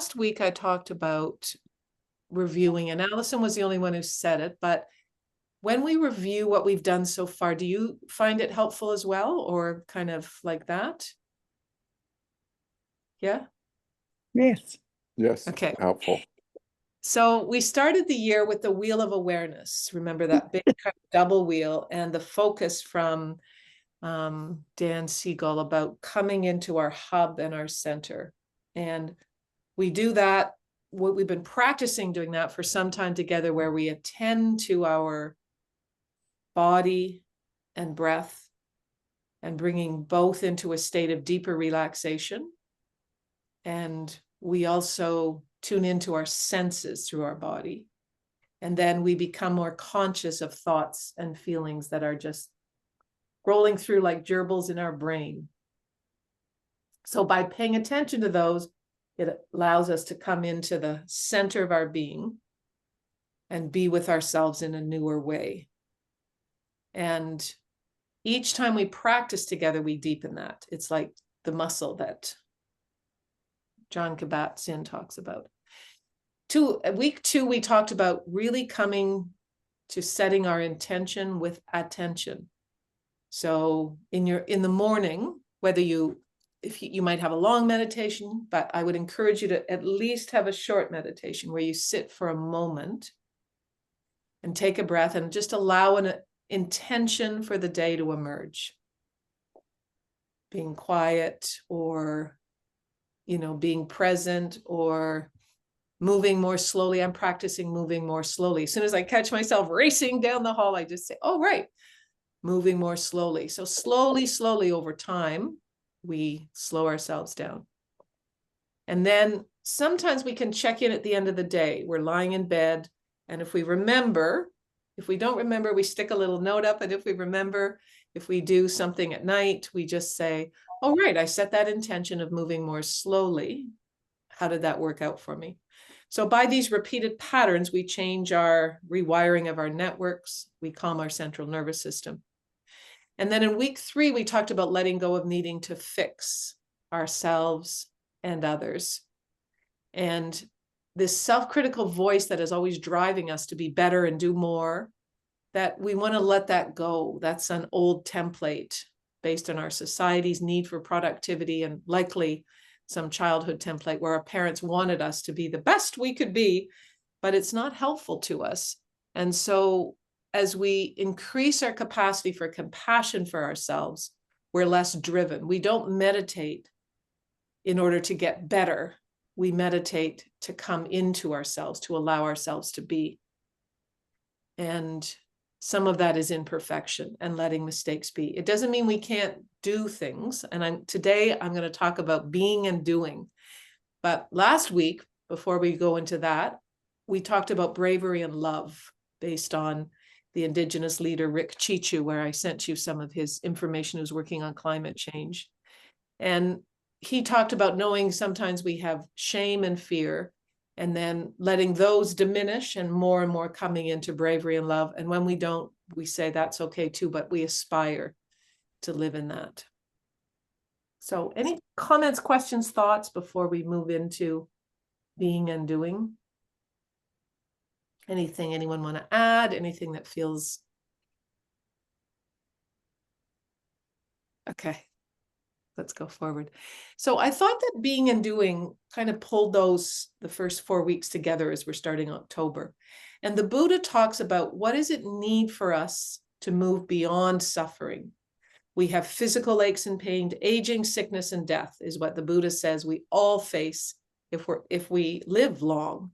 last week I talked about reviewing, and Allison was the only one who said it, but when we review what we've done so far, do you find it helpful as well, or kind of like that? Yeah? Yes. Yes. Okay. Helpful. So we started the year with the wheel of awareness. Remember that big kind of double wheel, and the focus from Dan Siegel about coming into our hub and our center. And we do that. We've been practicing doing that for some time together, where we attend to our body and breath and bringing both into a state of deeper relaxation. And we also tune into our senses through our body. And then we become more conscious of thoughts and feelings that are just rolling through like gerbils in our brain. So by paying attention to those, it allows us to come into the center of our being and be with ourselves in a newer way. And each time we practice together, we deepen that. It's like the muscle that Jon Kabat-Zinn talks about. Week 2, we talked about really coming to setting our intention with attention. So in the morning, whether you might have a long meditation, but I would encourage you to at least have a short meditation where you sit for a moment and take a breath and just allow an intention for the day to emerge. Being quiet, or, being present, or moving more slowly. I'm practicing moving more slowly. As soon as I catch myself racing down the hall, I just say, oh, right, moving more slowly. So slowly over time, we slow ourselves down. And then sometimes we can check in at the end of the day. We're lying in bed, and if we don't remember, we stick a little note up. And if we remember, if we do something at night, we just say, oh, right, I set that intention of moving more slowly. How did that work out for me? So by these repeated patterns, we change our rewiring of our networks. We calm our central nervous system. And then in week 3, we talked about letting go of needing to fix ourselves and others. And this self-critical voice that is always driving us to be better and do more, that we want to let that go. That's an old template based on our society's need for productivity, and likely some childhood template where our parents wanted us to be the best we could be, but it's not helpful to us. And so as we increase our capacity for compassion for ourselves, we're less driven. We don't meditate in order to get better. We meditate to come into ourselves, to allow ourselves to be. And some of that is imperfection and letting mistakes be. It doesn't mean we can't do things. And today I'm going to talk about being and doing. But last week, before we go into that, we talked about bravery and love based on the Indigenous leader, Rick Chichu, where I sent you some of his information, who's working on climate change. And he talked about knowing sometimes we have shame and fear, and then letting those diminish and more coming into bravery and love. And when we don't, we say that's okay too, but we aspire to live in that. So any comments, questions, thoughts before we move into being and doing? Anything anyone want to add? Anything that feels okay? Let's go forward. So I thought that being and doing kind of pulled the first 4 weeks together as we're starting October. And the Buddha talks about what does it need for us to move beyond suffering. We have physical aches and pain, aging, sickness, and death is what the Buddha says we all face if we live long.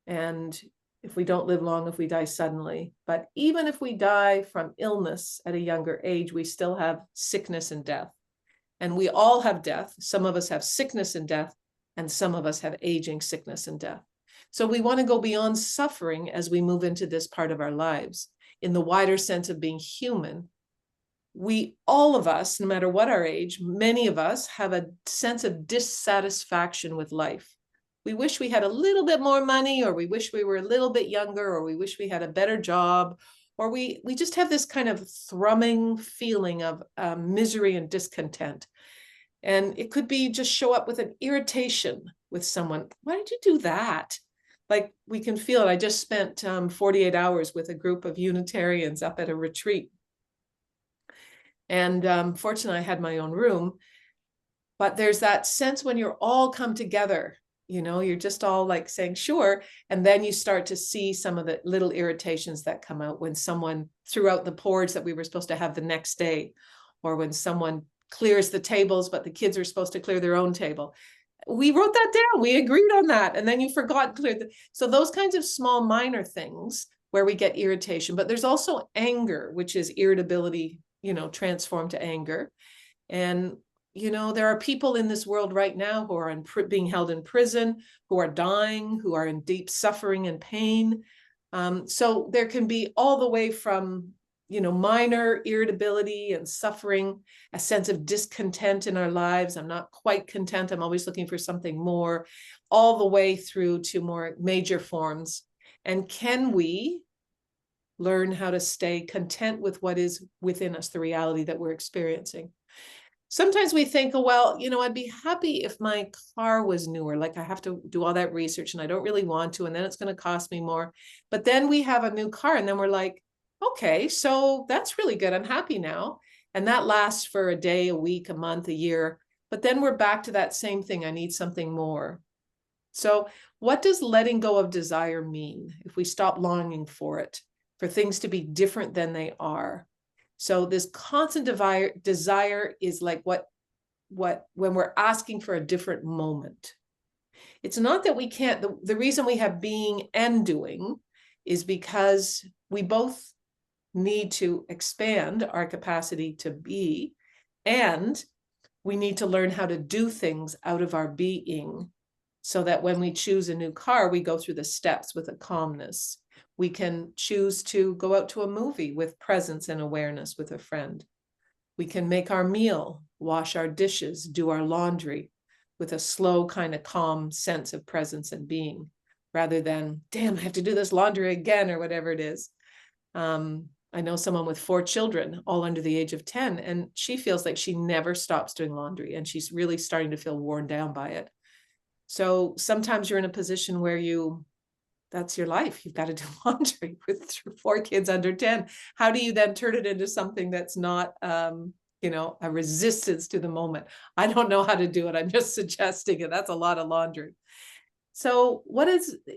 And if we don't live long, if we die suddenly. But even if we die from illness at a younger age, we still have sickness and death. And we all have death. Some of us have sickness and death, and some of us have aging, sickness, and death. So we want to go beyond suffering as we move into this part of our lives. In the wider sense of being human, all of us, no matter what our age, many of us have a sense of dissatisfaction with life. We wish we had a little bit more money, or we wish we were a little bit younger, or we wish we had a better job, or we just have this kind of thrumming feeling of misery and discontent. And it could be just show up with an irritation with someone. Why did you do that? Like, we can feel it. I just spent 48 hours with a group of Unitarians up at a retreat. And fortunately, I had my own room. But there's that sense when you're all come together, you're just all like saying, sure. And then you start to see some of the little irritations that come out when someone threw out the porridge that we were supposed to have the next day, or when someone clears the tables, but the kids are supposed to clear their own table. We wrote that down. We agreed on that. And then you forgot to clear so those kinds of small minor things where we get irritation, but there's also anger, which is irritability, transformed to anger. And there are people in this world right now who are being held in prison, who are dying, who are in deep suffering and pain. So there can be all the way from, minor irritability and suffering, a sense of discontent in our lives. I'm not quite content. I'm always looking for something more, all the way through to more major forms. And can we learn how to stay content with what is within us, the reality that we're experiencing? Sometimes we think, oh, well, I'd be happy if my car was newer. Like, I have to do all that research and I don't really want to, and then it's going to cost me more. But then we have a new car and then we're like, okay, so that's really good. I'm happy now. And that lasts for a day, a week, a month, a year. But then we're back to that same thing. I need something more. So what does letting go of desire mean if we stop longing for it, for things to be different than they are? So this constant desire is like what when we're asking for a different moment. It's not that we can't, the reason we have being and doing is because we both need to expand our capacity to be, and we need to learn how to do things out of our being, so that when we choose a new car, we go through the steps with a calmness. We can choose to go out to a movie with presence and awareness with a friend. We can make our meal, wash our dishes, do our laundry with a slow, kind of calm sense of presence and being, rather than, damn, I have to do this laundry again, or whatever it is. I know someone with 4 children, all under the age of 10, and she feels like she never stops doing laundry, and she's really starting to feel worn down by it. So sometimes you're in a position where that's your life. You've got to do laundry with 4 kids under 10. How do you then turn it into something that's not, a resistance to the moment? I don't know how to do it. I'm just suggesting it. That's a lot of laundry. So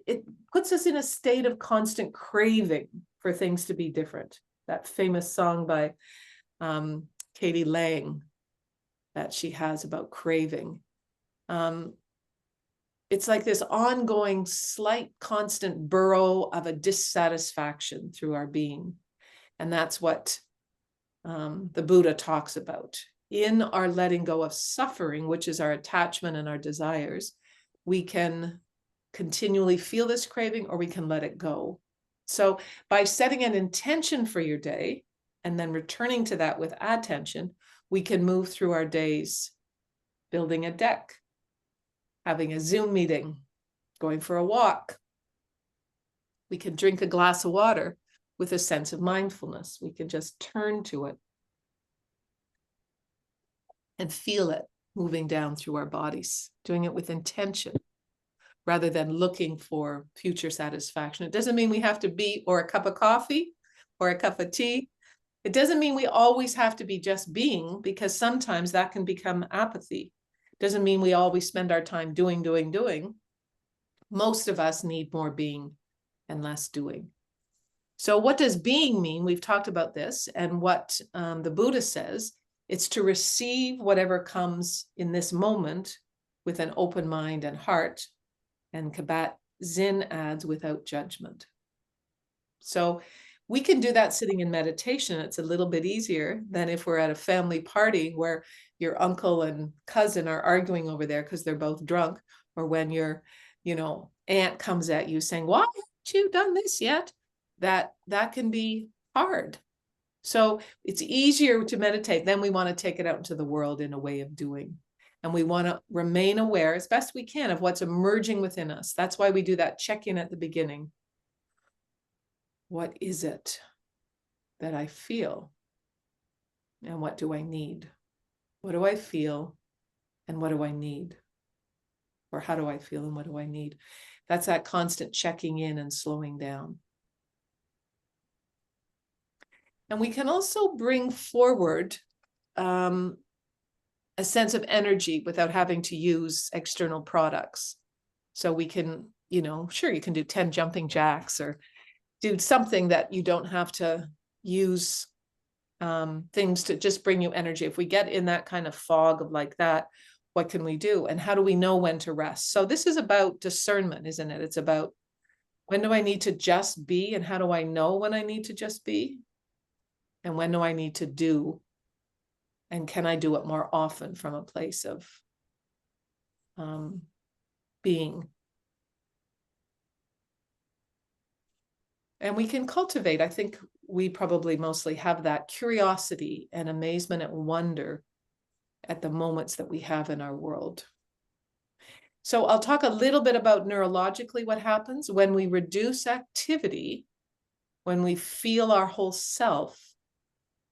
it puts us in a state of constant craving for things to be different. That famous song by Katie Lang that she has about craving. It's like this ongoing, slight, constant burrow of a dissatisfaction through our being. And that's what the Buddha talks about. In our letting go of suffering, which is our attachment and our desires, we can continually feel this craving, or we can let it go. So by setting an intention for your day and then returning to that with attention, we can move through our days, building a deck, having a Zoom meeting, going for a walk. We can drink a glass of water with a sense of mindfulness. We can just turn to it and feel it moving down through our bodies, doing it with intention rather than looking for future satisfaction. It doesn't mean we have to be, or a cup of coffee or a cup of tea. It doesn't mean we always have to be just being, because sometimes that can become apathy. It doesn't mean we always spend our time doing. Most of us need more being and less doing. So what does being mean? We've talked about this, and what the Buddha says, it's to receive whatever comes in this moment with an open mind and heart, and Kabat-Zinn adds, without judgment. So we can do that sitting in meditation. It's a little bit easier than if we're at a family party where your uncle and cousin are arguing over there because they're both drunk, or when your, aunt comes at you saying, why haven't you done this yet? That can be hard. So it's easier to meditate. Then we want to take it out into the world in a way of doing. And we want to remain aware as best we can of what's emerging within us. That's why we do that check-in at the beginning. What is it that I feel? And what do I need? What do I feel? And what do I need? Or how do I feel and what do I need? That's that constant checking in and slowing down. And we can also bring forward a sense of energy without having to use external products. So we can, you know, sure, you can do 10 jumping jacks or do something that you don't have to use things to just bring you energy. If we get in that kind of fog of like that, what can we do? And how do we know when to rest? So this is about discernment, isn't it? It's about, when do I need to just be, and how do I know when I need to just be? And when do I need to do? And can I do it more often from a place of being? And we can cultivate, I think we probably mostly have that curiosity and amazement and wonder at the moments that we have in our world. So I'll talk a little bit about neurologically what happens when we reduce activity, when we feel our whole self,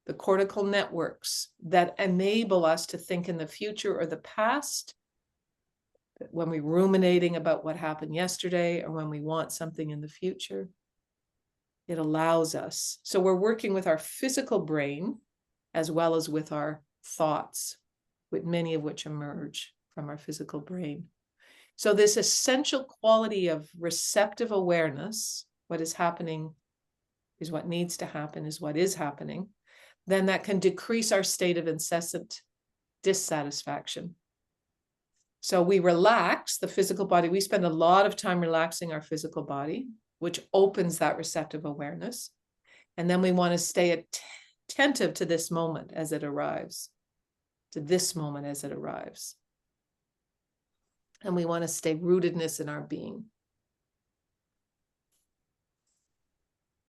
the cortical networks that enable us to think in the future or the past, when we're ruminating about what happened yesterday or when we want something in the future, it allows us. So we're working with our physical brain as well as with our thoughts, with many of which emerge from our physical brain. So this essential quality of receptive awareness, what is happening is what needs to happen, is what is happening, then that can decrease our state of incessant dissatisfaction. So we relax the physical body. We spend a lot of time relaxing our physical body, which opens that receptive awareness. And then we want to stay attentive to this moment as it arrives, to this moment as it arrives. And we want to stay rootedness in our being.